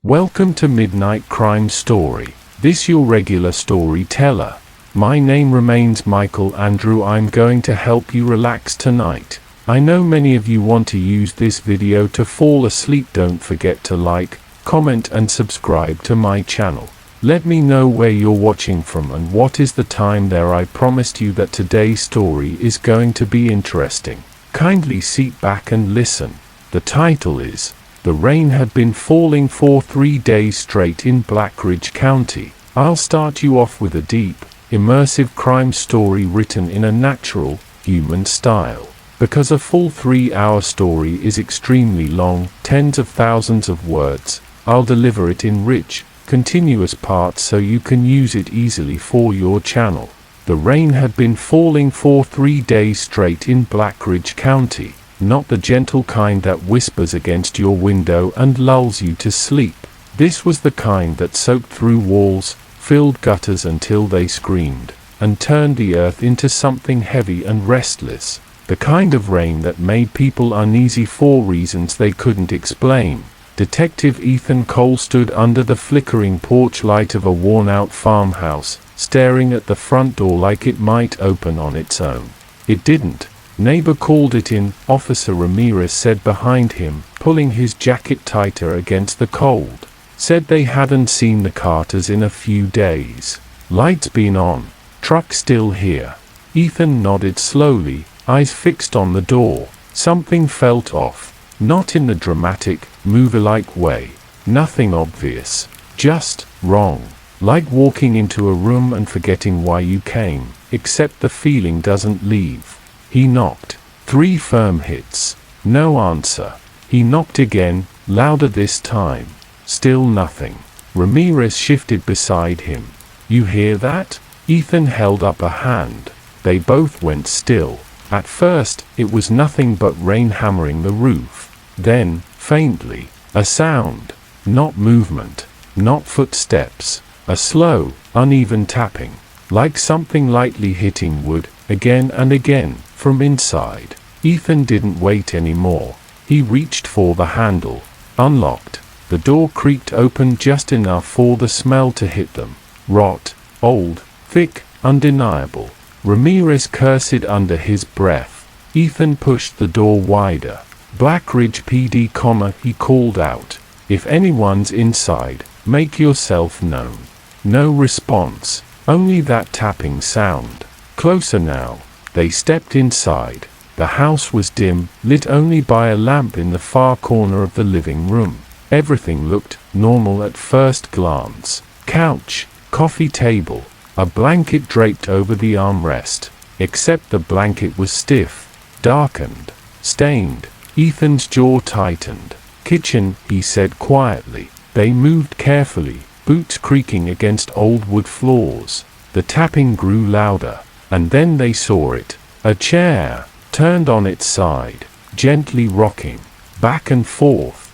Welcome to Midnight Crime Story. This your regular storyteller. My name remains Michael Andrew. I'm going to help you relax tonight. I know many of you want to use this video to fall asleep. Don't forget to like, comment and subscribe to my channel. Let me know where you're watching from and what is the time there. I promised you that today's story is going to be interesting. Kindly sit back and listen. The title is The Rain Had Been Falling for 3 days straight in Blackridge County. I'll start you off with a deep, immersive crime story written in a natural, human style. Because a full 3-hour story is extremely long, tens of thousands of words, I'll deliver it in rich, continuous parts so you can use it easily for your channel. The rain had been falling for 3 days straight in Blackridge County. Not the gentle kind that whispers against your window and lulls you to sleep. This was the kind that soaked through walls, filled gutters until they screamed, and turned the earth into something heavy and restless. The kind of rain that made people uneasy for reasons they couldn't explain. Detective Ethan Cole stood under the flickering porch light of a worn-out farmhouse, staring at the front door like it might open on its own. It didn't. Neighbor called it in, Officer Ramirez said behind him, pulling his jacket tighter against the cold. Said they hadn't seen the Carters in a few days. Lights been on. Truck still here. Ethan nodded slowly, eyes fixed on the door. Something felt off. Not in the dramatic, movie-like way. Nothing obvious. Just wrong. Like walking into a room and forgetting why you came, except the feeling doesn't leave. He knocked. 3 firm hits. No answer. He knocked again, louder this time. Still nothing. Ramirez shifted beside him. You hear that? Ethan held up a hand. They both went still. At first, it was nothing but rain hammering the roof. Then, faintly, a sound. Not movement. Not footsteps. A slow, uneven tapping. Like something lightly hitting wood, again and again, from inside. Ethan didn't wait anymore. He reached for the handle. Unlocked. The door creaked open just enough for the smell to hit them. Rot. Old. Thick. Undeniable. Ramirez cursed under his breath. Ethan pushed the door wider. Blackridge PD, he called out. If anyone's inside, make yourself known. No response. Only that tapping sound. Closer now. They stepped inside. The house was dim, lit only by a lamp in the far corner of the living room. Everything looked normal at first glance. Couch, coffee table, a blanket draped over the armrest. Except the blanket was stiff, darkened, stained. Ethan's jaw tightened. Kitchen, he said quietly. They moved carefully, boots creaking against old wood floors. The tapping grew louder. And then they saw it. A chair, turned on its side, gently rocking, back and forth,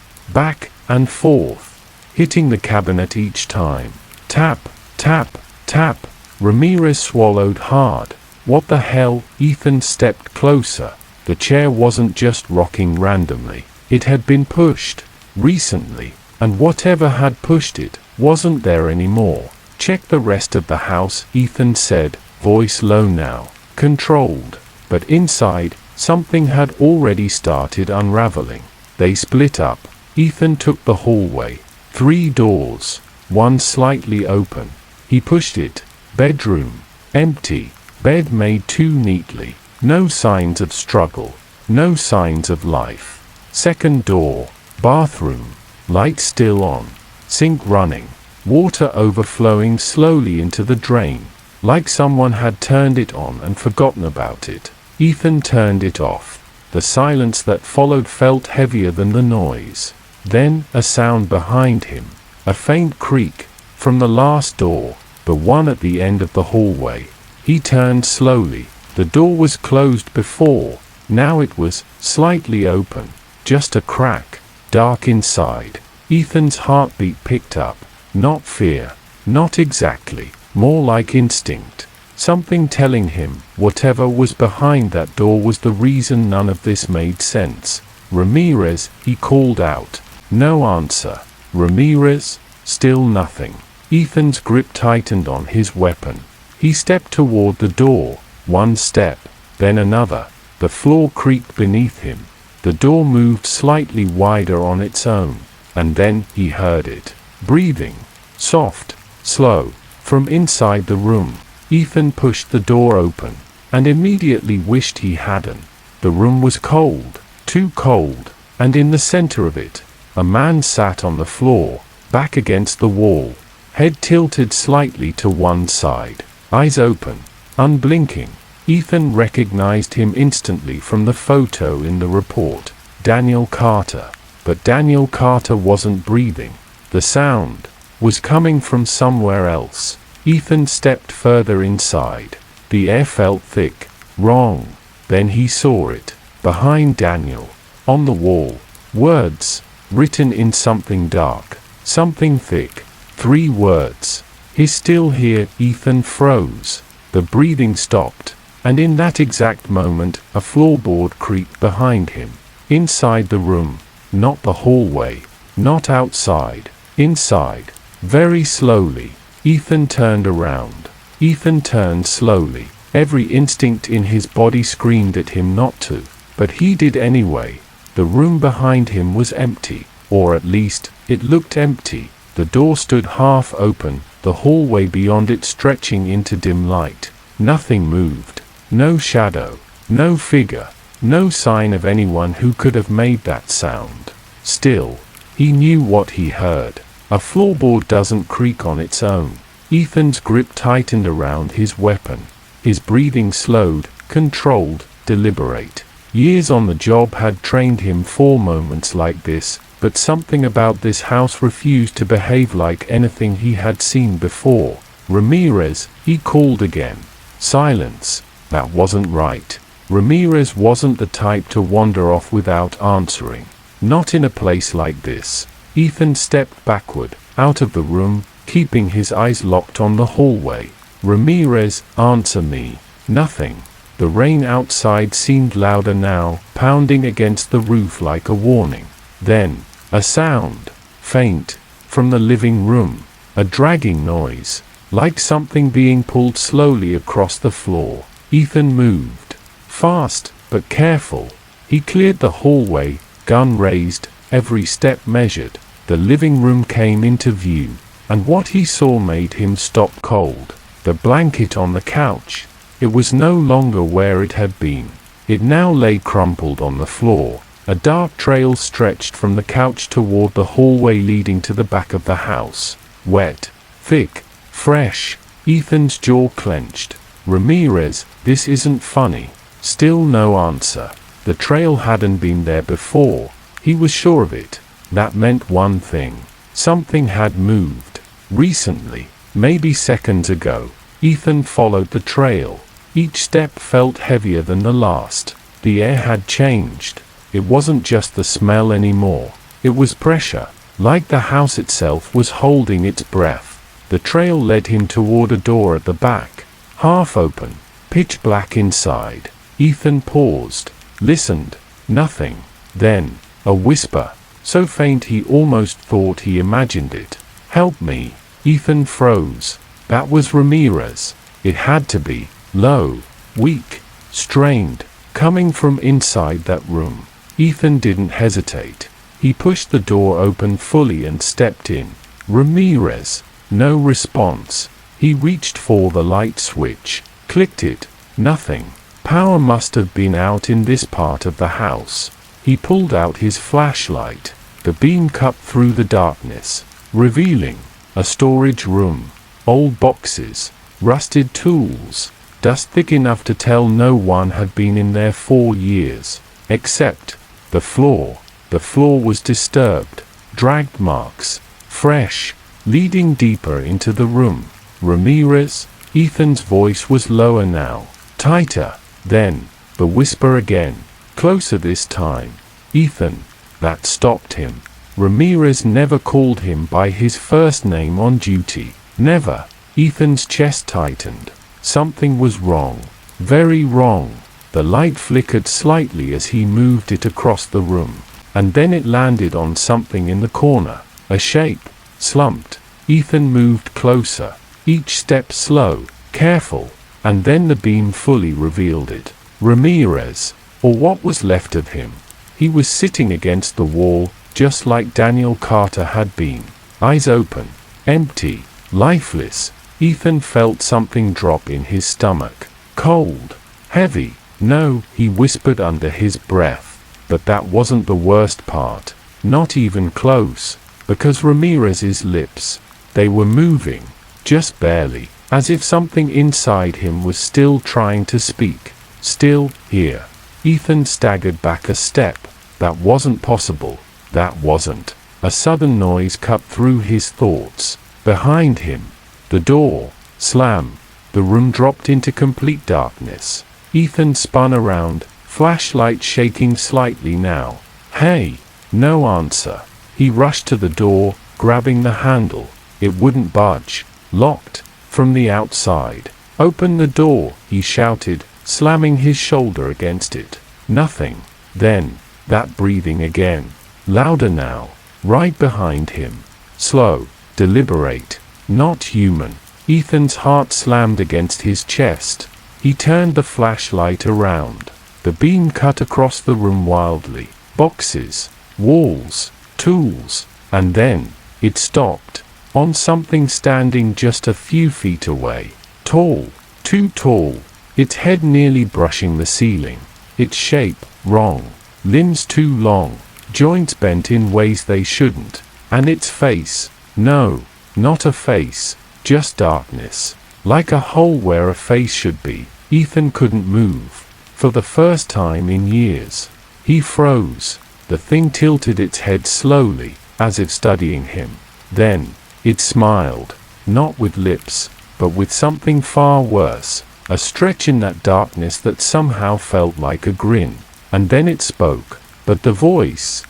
hitting the cabinet each time. Tap, tap, tap. Ramirez swallowed hard. What the hell? Ethan stepped closer. The chair wasn't just rocking randomly. It had been pushed, recently, and whatever had pushed it, wasn't there anymore. Check the rest of the house, Ethan said. Voice low now, controlled. But inside, something had already started unraveling. They split up. Ethan took the hallway. 3 doors. One slightly open. He pushed it. Bedroom. Empty. Bed made too neatly. No signs of struggle. No signs of life. Second door. Bathroom. Light still on. Sink running. Water overflowing slowly into the drain. Like someone had turned it on and forgotten about it. Ethan turned it off. The silence that followed felt heavier than the noise. Then, a sound behind him. A faint creak. From the last door. The one at the end of the hallway. He turned slowly. The door was closed before. Now it was slightly open. Just a crack. Dark inside. Ethan's heartbeat picked up. Not fear. Not exactly. More like instinct. Something telling him, whatever was behind that door was the reason none of this made sense. Ramirez, he called out. No answer. Ramirez, still nothing. Ethan's grip tightened on his weapon. He stepped toward the door, one step, then another. The floor creaked beneath him. The door moved slightly wider on its own, and then he heard it. Breathing. Soft, slow. From inside the room, Ethan pushed the door open, and immediately wished he hadn't. The room was cold, too cold, and in the center of it, a man sat on the floor, back against the wall, head tilted slightly to one side, eyes open, unblinking. Ethan recognized him instantly from the photo in the report. Daniel Carter. But Daniel Carter wasn't breathing. The sound was coming from somewhere else. Ethan stepped further inside. The air felt thick, wrong. Then he saw it. Behind Daniel. On the wall. Words. Written in something dark. Something thick. 3 words. "He's still here." Ethan froze. The breathing stopped. And in that exact moment, a floorboard creaked behind him. Inside the room. Not the hallway. Not outside. Inside. Very slowly. Ethan turned around. Ethan turned slowly. Every instinct in his body screamed at him not to. But he did anyway. The room behind him was empty. Or at least, it looked empty. The door stood half open, the hallway beyond it stretching into dim light. Nothing moved. No shadow. No figure. No sign of anyone who could have made that sound. Still, he knew what he heard. A floorboard doesn't creak on its own. Ethan's grip tightened around his weapon. His breathing slowed, controlled, deliberate. Years on the job had trained him for moments like this, but something about this house refused to behave like anything he had seen before. "Ramirez," he called again. Silence. That wasn't right. Ramirez wasn't the type to wander off without answering. Not in a place like this. Ethan stepped backward, out of the room, keeping his eyes locked on the hallway. "Ramirez, answer me." Nothing. The rain outside seemed louder now, pounding against the roof like a warning. Then, a sound. Faint. From the living room. A dragging noise. Like something being pulled slowly across the floor. Ethan moved. Fast, but careful. He cleared the hallway, gun raised, every step measured. The living room came into view. And what he saw made him stop cold. The blanket on the couch. It was no longer where it had been. It now lay crumpled on the floor. A dark trail stretched from the couch toward the hallway leading to the back of the house. Wet. Thick. Fresh. Ethan's jaw clenched. "Ramirez, this isn't funny." Still no answer. The trail hadn't been there before. He was sure of it. That meant one thing. Something had moved. Recently. Maybe seconds ago. Ethan followed the trail. Each step felt heavier than the last. The air had changed. It wasn't just the smell anymore. It was pressure. Like the house itself was holding its breath. The trail led him toward a door at the back. Half open. Pitch black inside. Ethan paused. Listened. Nothing. Then, a whisper. So faint he almost thought he imagined it. "Help me." Ethan froze. That was Ramirez. It had to be. Low. Weak. Strained. Coming from inside that room. Ethan didn't hesitate. He pushed the door open fully and stepped in. Ramirez. No response. He reached for the light switch. Clicked it. Nothing. Power must have been out in this part of the house. He pulled out his flashlight. The beam cut through the darkness, revealing a storage room. Old boxes. Rusted tools. Dust thick enough to tell no one had been in there for years. Except the floor. The floor was disturbed. Dragged marks. Fresh. Leading deeper into the room. "Ramirez?" Ethan's voice was lower now. Tighter. Then, the whisper again. Closer this time. "Ethan." That stopped him. Ramirez never called him by his first name on duty. Never. Ethan's chest tightened. Something was wrong. Very wrong. The light flickered slightly as he moved it across the room. And then it landed on something in the corner. A shape, slumped. Ethan moved closer, each step slow, careful, and then the beam fully revealed it. Ramirez, or what was left of him. He was sitting against the wall, just like Daniel Carter had been. Eyes open, empty, lifeless. Ethan felt something drop in his stomach. Cold. Heavy. No, he whispered under his breath. But that wasn't the worst part. Not even close. Because Ramirez's lips, they were moving. Just barely. As if something inside him was still trying to speak. Still here. Ethan staggered back a step. That wasn't possible. That wasn't. A sudden noise cut through his thoughts. Behind him. The door. Slam. The room dropped into complete darkness. Ethan spun around, flashlight shaking slightly now. Hey! No answer. He rushed to the door, grabbing the handle. It wouldn't budge. Locked. From the outside. Open the door, he shouted, slamming his shoulder against it. Nothing. Then, that breathing again. Louder now. Right behind him. Slow. Deliberate. Not human. Ethan's heart slammed against his chest. He turned the flashlight around. The beam cut across the room wildly. Boxes. Walls. Tools. And then, it stopped. On something standing just a few feet away. Tall. Too tall. Its head nearly brushing the ceiling. Its shape, wrong. Limbs too long. Joints bent in ways they shouldn't. And its face. No, not a face. Just darkness. Like a hole where a face should be. Ethan couldn't move. For the first time in years. He froze. The thing tilted its head slowly, as if studying him. Then, it smiled. Not with lips, but with something far worse. A stretch in that darkness that somehow felt like a grin. And then it spoke. But the voice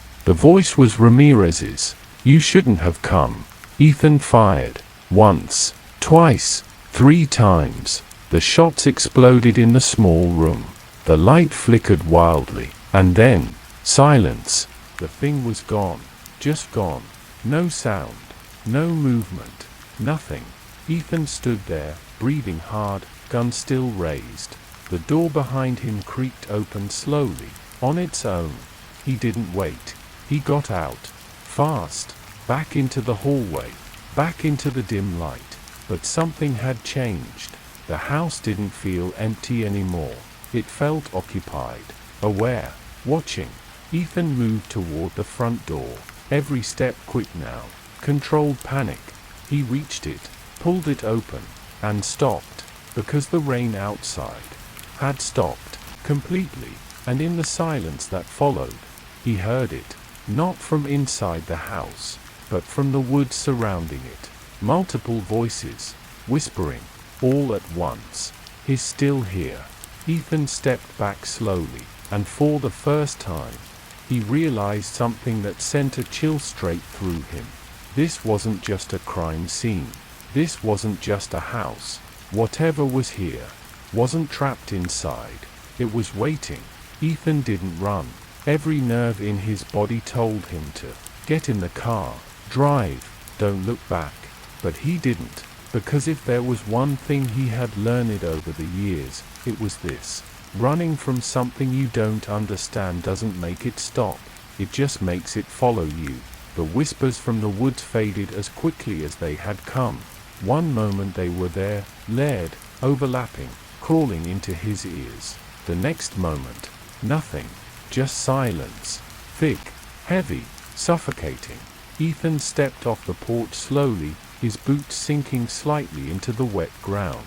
was Ramirez's. You shouldn't have come. Ethan fired. Once. Twice. 3 times. The shots exploded in the small room. The light flickered wildly. And then, silence. The thing was gone. Just gone. No sound. No movement. Nothing. Ethan stood there, breathing hard, gun still raised. The door behind him creaked open slowly, on its own. He didn't wait. He got out. Fast. Back into the hallway. Back into the dim light. But something had changed. The house didn't feel empty anymore. It felt occupied. Aware. Watching. Ethan moved toward the front door. Every step quick now. Controlled panic. He reached it, pulled it open, and stopped. Because the rain outside had stopped. Completely. And in the silence that followed, he heard it. Not from inside the house, but from the woods surrounding it. Multiple voices. Whispering. All at once. He's still here. Ethan stepped back slowly, and for the first time, he realized something that sent a chill straight through him. This wasn't just a crime scene. This wasn't just a house. Whatever was here, wasn't trapped inside. It was waiting. Ethan didn't run. Every nerve in his body told him to get in the car, drive, don't look back. But he didn't. Because if there was one thing he had learned over the years, it was this. Running from something you don't understand doesn't make it stop. It just makes it follow you. The whispers from the woods faded as quickly as they had come. One moment they were there, layered, overlapping, crawling into his ears. The next moment, nothing. Just silence. Thick, heavy, suffocating. Ethan stepped off the porch slowly, his boots sinking slightly into the wet ground.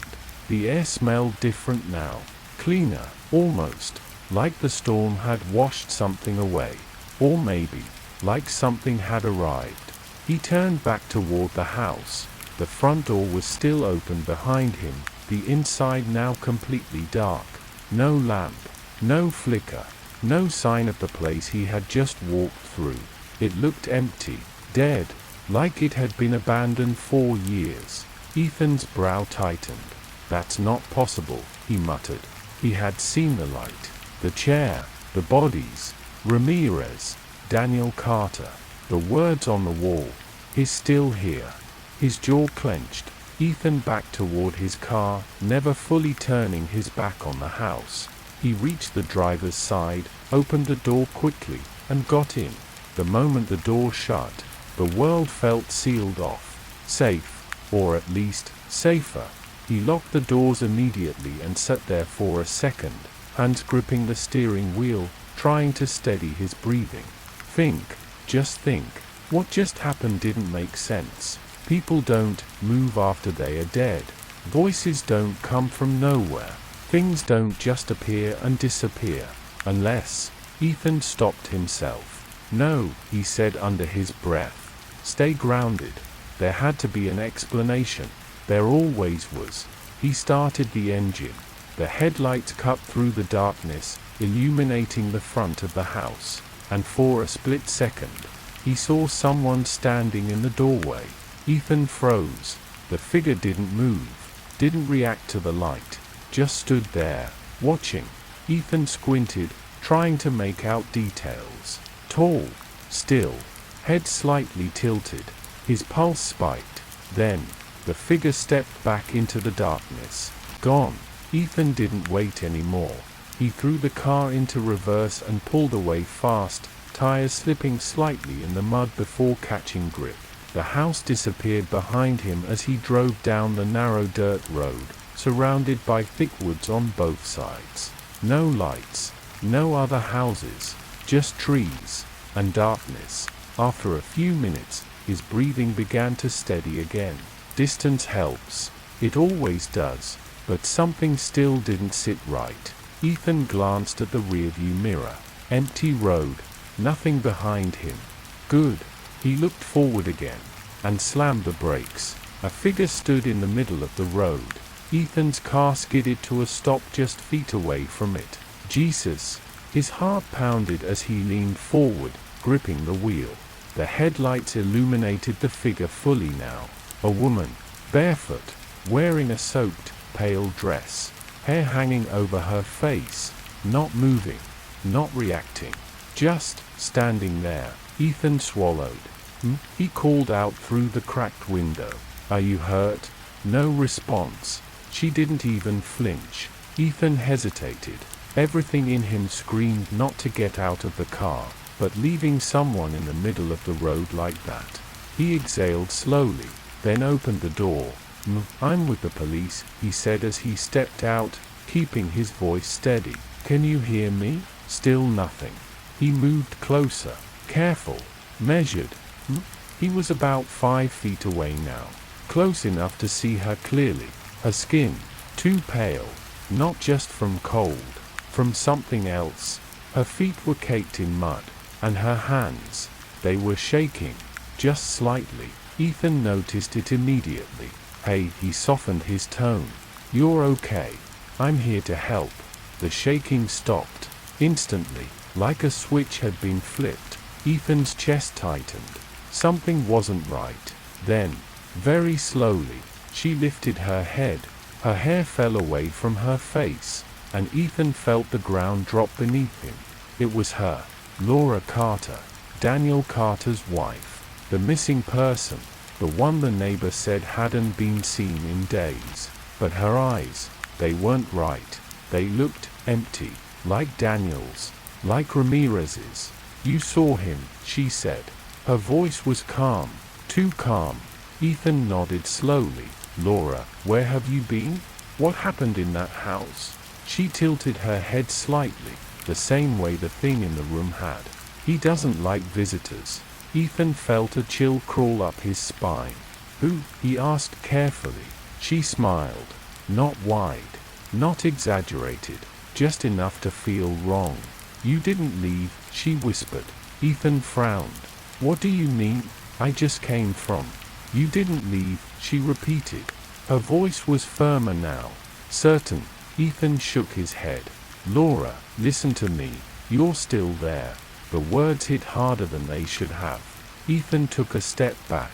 The air smelled different now. Cleaner, almost. Like the storm had washed something away. Or maybe, like something had arrived. He turned back toward the house. The front door was still open behind him, the inside now completely dark. No lamp. No flicker. No sign of the place he had just walked through. It looked empty. Dead. Like it had been abandoned for years. Ethan's brow tightened. That's not possible, he muttered. He had seen the light. The chair. The bodies. Ramirez. Daniel Carter. The words on the wall. He's still here. His jaw clenched. Ethan backed toward his car, never fully turning his back on the house. He reached the driver's side, opened the door quickly, and got in. The moment the door shut, the world felt sealed off. Safe, or at least, safer. He locked the doors immediately and sat there for a second, hands gripping the steering wheel, trying to steady his breathing. Just think. What just happened didn't make sense. People don't move after they are dead. Voices don't come from nowhere. Things don't just appear and disappear. Unless Ethan stopped himself. No, he said under his breath. Stay grounded. There had to be an explanation. There always was. He started the engine. The headlights cut through the darkness, illuminating the front of the house. And for a split second, he saw someone standing in the doorway. Ethan froze. The figure didn't move, didn't react to the light, just stood there, watching. Ethan squinted, trying to make out details. Tall, still, head slightly tilted, his pulse spiked. Then, the figure stepped back into the darkness. Gone. Ethan didn't wait anymore. He threw the car into reverse and pulled away fast, tires slipping slightly in the mud before catching grip. The house disappeared behind him as he drove down the narrow dirt road, surrounded by thick woods on both sides. No lights, no other houses, just trees and darkness. After a few minutes, his breathing began to steady again. Distance helps. It always does. But something still didn't sit right. Ethan glanced at the rearview mirror. Empty road. Nothing behind him. Good. He looked forward again, and slammed the brakes. A figure stood in the middle of the road. Ethan's car skidded to a stop just feet away from it. Jesus! His heart pounded as he leaned forward, gripping the wheel. The headlights illuminated the figure fully now. A woman, barefoot, wearing a soaked, pale dress, hair hanging over her face, not moving, not reacting, just standing there. Ethan swallowed. He called out through the cracked window. Are you hurt? No response. She didn't even flinch. Ethan hesitated. Everything in him screamed not to get out of the car, but leaving someone in the middle of the road like that. He exhaled slowly, then opened the door. I'm with the police, he said as he stepped out, keeping his voice steady. Can you hear me? Still nothing. He moved closer, careful, measured. He was about 5 feet away now, close enough to see her clearly. Her skin, too pale, not just from cold, from something else. Her feet were caked in mud, and her hands, they were shaking, just slightly. Ethan noticed it immediately. Hey, he softened his tone. You're okay. I'm here to help. The shaking stopped. Instantly, like a switch had been flipped. Ethan's chest tightened. Something wasn't right. Then, very slowly, she lifted her head. Her hair fell away from her face, and Ethan felt the ground drop beneath him. It was her, Laura Carter, Daniel Carter's wife, the missing person. The one the neighbor said hadn't been seen in days. But her eyes, they weren't right. They looked empty, like Daniel's, like Ramirez's. You saw him, she said. Her voice was calm, too calm. Ethan nodded slowly. Laura, where have you been? What happened in that house? She tilted her head slightly, the same way the thing in the room had. He doesn't like visitors. Ethan felt a chill crawl up his spine. Who? He asked carefully. She smiled. Not wide, not exaggerated, just enough to feel wrong. You didn't leave, she whispered. Ethan frowned. What do you mean? I just came from. You didn't leave, she repeated. Her voice was firmer now. Certain. Ethan shook his head. Laura, listen to me. You're still there. The words hit harder than they should have. Ethan took a step back.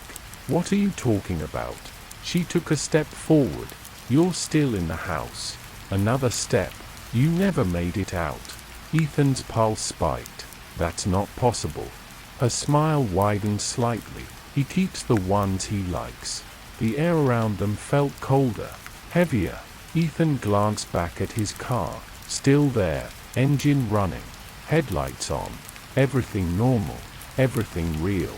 What are you talking about? She took a step forward. You're still in the house. Another step. You never made it out. Ethan's pulse spiked. That's not possible. Her smile widened slightly. He keeps the ones he likes. The air around them felt colder, heavier. Ethan glanced back at his car, still there, engine running, headlights on, everything normal, everything real.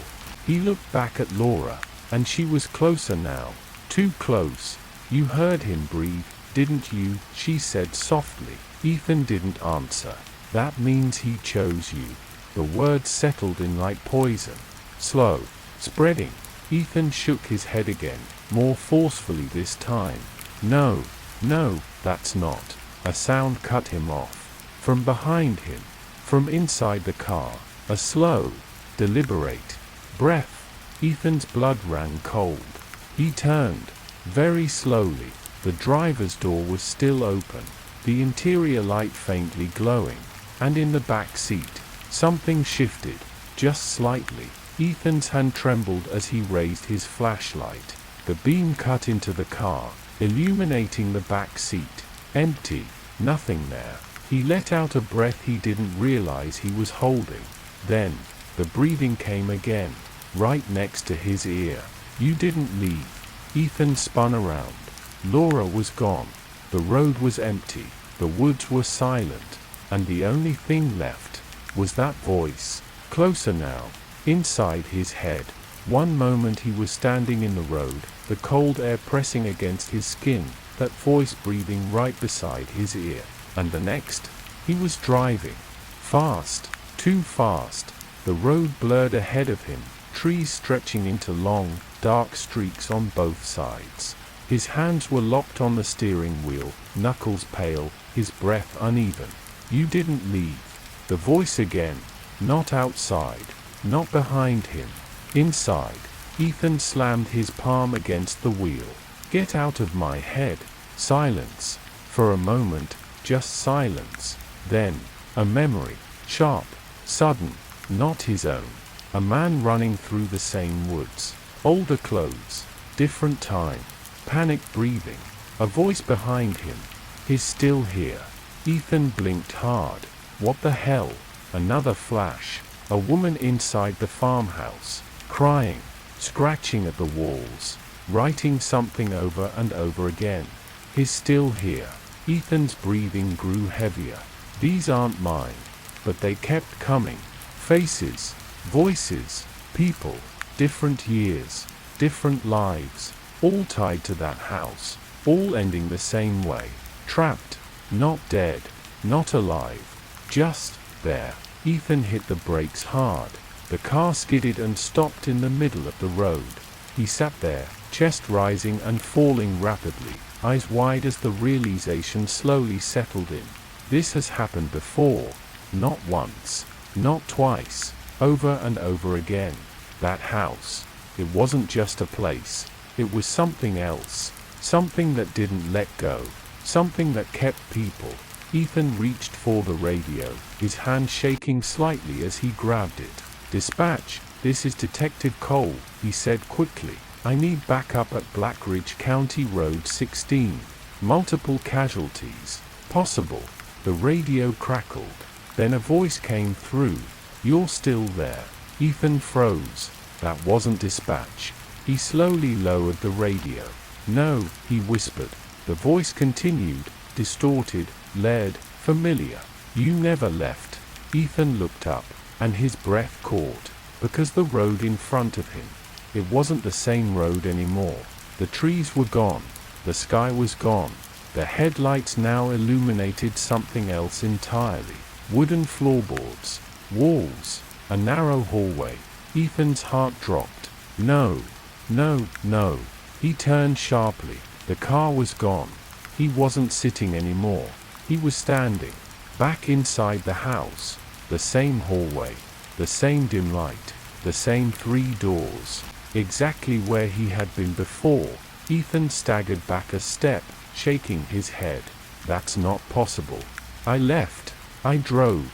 He looked back at Laura, and she was closer now, too close. "You heard him breathe, didn't you?" she said softly. Ethan didn't answer. "That means he chose you." The words settled in like poison, slow, spreading. Ethan shook his head again, more forcefully this time. "No, no, that's not." A sound cut him off. From behind him, from inside the car, a slow, deliberate breath. Ethan's blood ran cold. He turned, very slowly. The driver's door was still open, the interior light faintly glowing, and in the back seat, something shifted, just slightly. Ethan's hand trembled as he raised his flashlight. The beam cut into the car, illuminating the back seat. Empty, nothing there. He let out a breath he didn't realize he was holding. Then, the breathing came again, right next to his ear. "You didn't leave." Ethan spun around. Laura was gone. The road was empty. The woods were silent. And the only thing left was that voice, closer now, inside his head. One moment he was standing in the road, the cold air pressing against his skin, that voice breathing right beside his ear. And the next, he was driving. Fast, too fast. The road blurred ahead of him, trees stretching into long, dark streaks on both sides. His hands were locked on the steering wheel, knuckles pale, his breath uneven. "You didn't leave." The voice again. Not outside. Not behind him. Inside. Ethan slammed his palm against the wheel. "Get out of my head." Silence. For a moment, just silence. Then, a memory. Sharp. Sudden. Not his own. A man running through the same woods. Older clothes. Different time. Panicked breathing. A voice behind him. "He's still here." Ethan blinked hard. What the hell? Another flash. A woman inside the farmhouse. Crying. Scratching at the walls. Writing something over and over again. "He's still here." Ethan's breathing grew heavier. "These aren't mine." But they kept coming. Faces. Voices. People. Different years. Different lives. All tied to that house. All ending the same way. Trapped. Not dead. Not alive. Just there. Ethan hit the brakes hard. The car skidded and stopped in the middle of the road. He sat there, chest rising and falling rapidly, eyes wide as the realization slowly settled in. This has happened before. Not once. Not twice. Over and over again. That house. It wasn't just a place. It was something else. Something that didn't let go. Something that kept people. Ethan reached for the radio, his hand shaking slightly as he grabbed it. "Dispatch, this is Detective Cole," he said quickly. "I need backup at Black Ridge County Road 16. Multiple casualties. Possible." The radio crackled. Then a voice came through. "You're still there." Ethan froze. That wasn't dispatch. He slowly lowered the radio. "No," he whispered. The voice continued, distorted, leered, familiar. "You never left." Ethan looked up, and his breath caught, because the road in front of him, it wasn't the same road anymore. The trees were gone. The sky was gone. The headlights now illuminated something else entirely. Wooden floorboards, walls, a narrow hallway. Ethan's heart dropped. No, no, no. He turned sharply. The car was gone. He wasn't sitting anymore. He was standing, back inside the house. The same hallway, the same dim light, the same 3 doors. Exactly where he had been before. Ethan staggered back a step, shaking his head. "That's not possible. I left. I drove.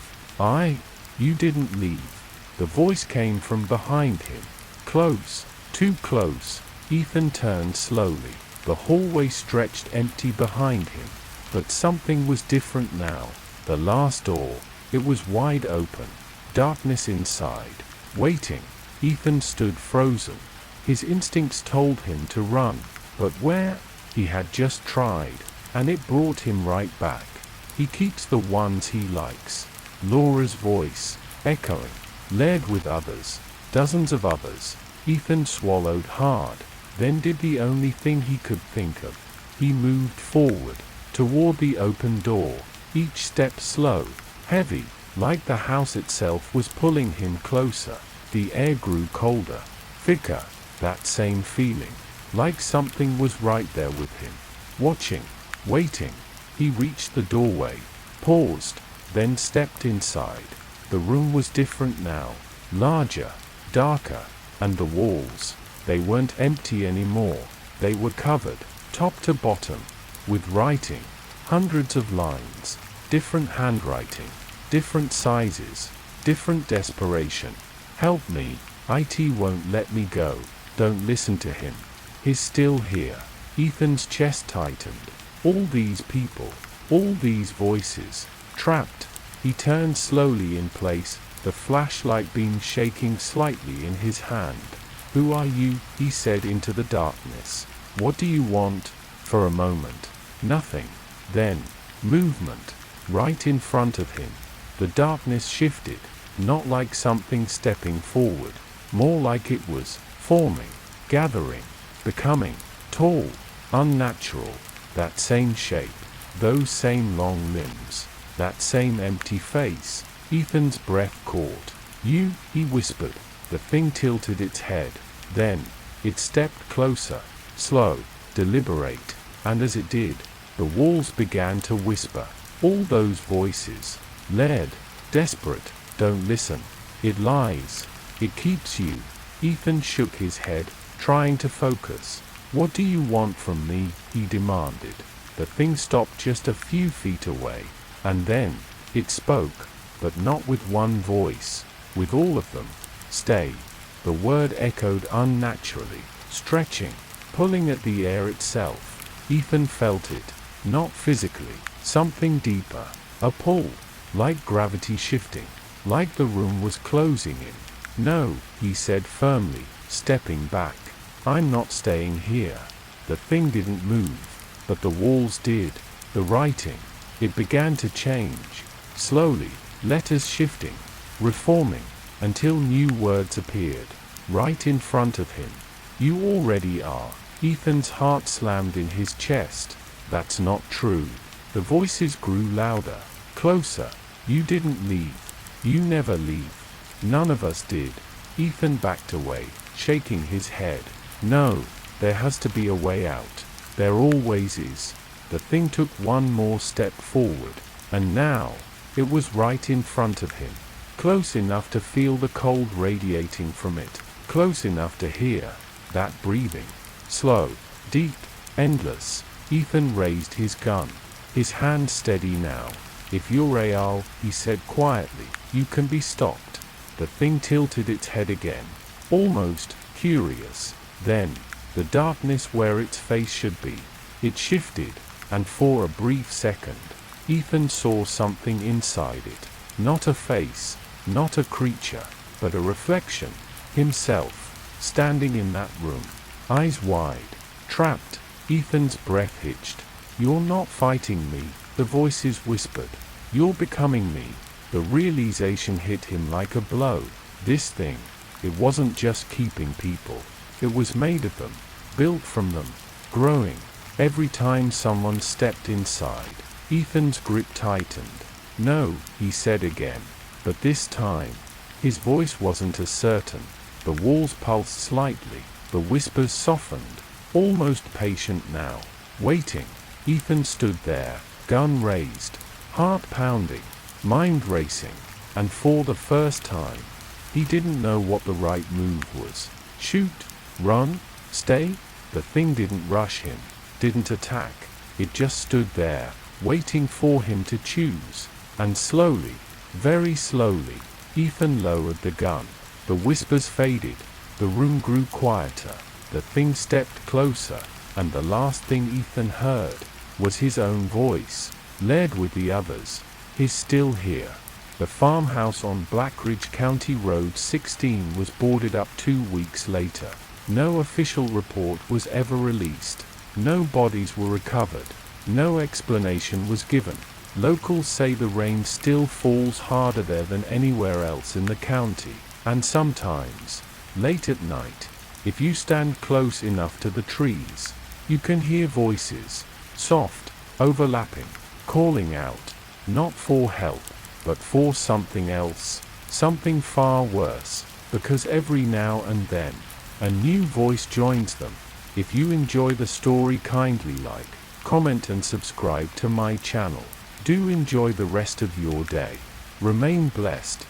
You didn't leave." The voice came from behind him. Close. Too close. Ethan turned slowly. The hallway stretched empty behind him. But something was different now. The last door. It was wide open. Darkness inside. Waiting. Ethan stood frozen. His instincts told him to run, but where? He had just tried, and it brought him right back. He keeps the ones he likes. Laura's voice, echoing, layered with others, dozens of others. Ethan swallowed hard, then did the only thing he could think of. He moved forward, toward the open door, each step slow, heavy, like the house itself was pulling him closer. The air grew colder, thicker, that same feeling, like something was right there with him, watching, waiting. He reached the doorway, paused, then stepped inside. The room was different now, larger, darker, and the walls, they weren't empty anymore. They were covered, top to bottom, with writing, hundreds of lines, different handwriting, different sizes, different desperation. Help me, it won't let me go, don't listen to him. He's still here. Ethan's chest tightened. All these people, all these voices, trapped. He turned slowly in place, the flashlight beam shaking slightly in his hand. Who are you? He said into the darkness. What do you want? For a moment, nothing. Then, movement, right in front of him. The darkness shifted, not like something stepping forward, more like it was forming, gathering, becoming tall, unnatural. That same shape, those same long limbs, that same empty face. Ethan's breath caught. You, he whispered. The thing tilted its head. Then, it stepped closer, slow, deliberate, and as it did, the walls began to whisper. All those voices, layered, desperate. Don't listen. It lies. It keeps you. Ethan shook his head, trying to focus. What do you want from me? He demanded. The thing stopped just a few feet away, and then, it spoke, but not with one voice, with all of them. Stay. The word echoed unnaturally, stretching, pulling at the air itself. Ethan felt it, not physically, something deeper, a pull, like gravity shifting, like the room was closing in. No, he said firmly, stepping back. I'm not staying here. The thing didn't move, but the walls did. The writing, it began to change, slowly, letters shifting, reforming, until new words appeared, right in front of him. You already are. Ethan's heart slammed in his chest. That's not true. The voices grew louder, closer. You didn't leave. You never leave. None of us did. Ethan backed away, shaking his head. No, there has to be a way out. There always is. The thing took one more step forward, and now, it was right in front of him. Close enough to feel the cold radiating from it. Close enough to hear that breathing. Slow, deep, endless. Ethan raised his gun. His hand steady now. If you're Al, he said quietly, you can be stopped. The thing tilted its head again, almost curious. Then, the darkness where its face should be. It shifted, and for a brief second, Ethan saw something inside it. Not a face, not a creature, but a reflection. Himself, standing in that room, eyes wide, trapped. Ethan's breath hitched. You're not fighting me, the voices whispered. You're becoming me. The realization hit him like a blow. This thing, it wasn't just keeping people. It was made of them, built from them, growing. Every time someone stepped inside, Ethan's grip tightened. No, he said again. But this time, his voice wasn't as certain. The walls pulsed slightly. The whispers softened, almost patient now. Waiting. Ethan stood there, gun raised, heart pounding, mind racing. And for the first time, he didn't know what the right move was. Shoot? Run? Stay? The thing didn't rush him, didn't attack. It just stood there, waiting for him to choose. And slowly, very slowly, Ethan lowered the gun. The whispers faded. The room grew quieter. The thing stepped closer, and the last thing Ethan heard was his own voice, layered with the others. He's still here. The farmhouse on Blackridge County Road 16 was boarded up 2 weeks later. No official report was ever released. No bodies were recovered. No explanation was given. Locals say the rain still falls harder there than anywhere else in the county, and sometimes, late at night, if you stand close enough to the trees, you can hear voices, soft, overlapping, calling out, not for help, but for something else, something far worse, because every now and then, a new voice joins them. If you enjoy the story, kindly like, comment and subscribe to my channel. Do enjoy the rest of your day. Remain blessed.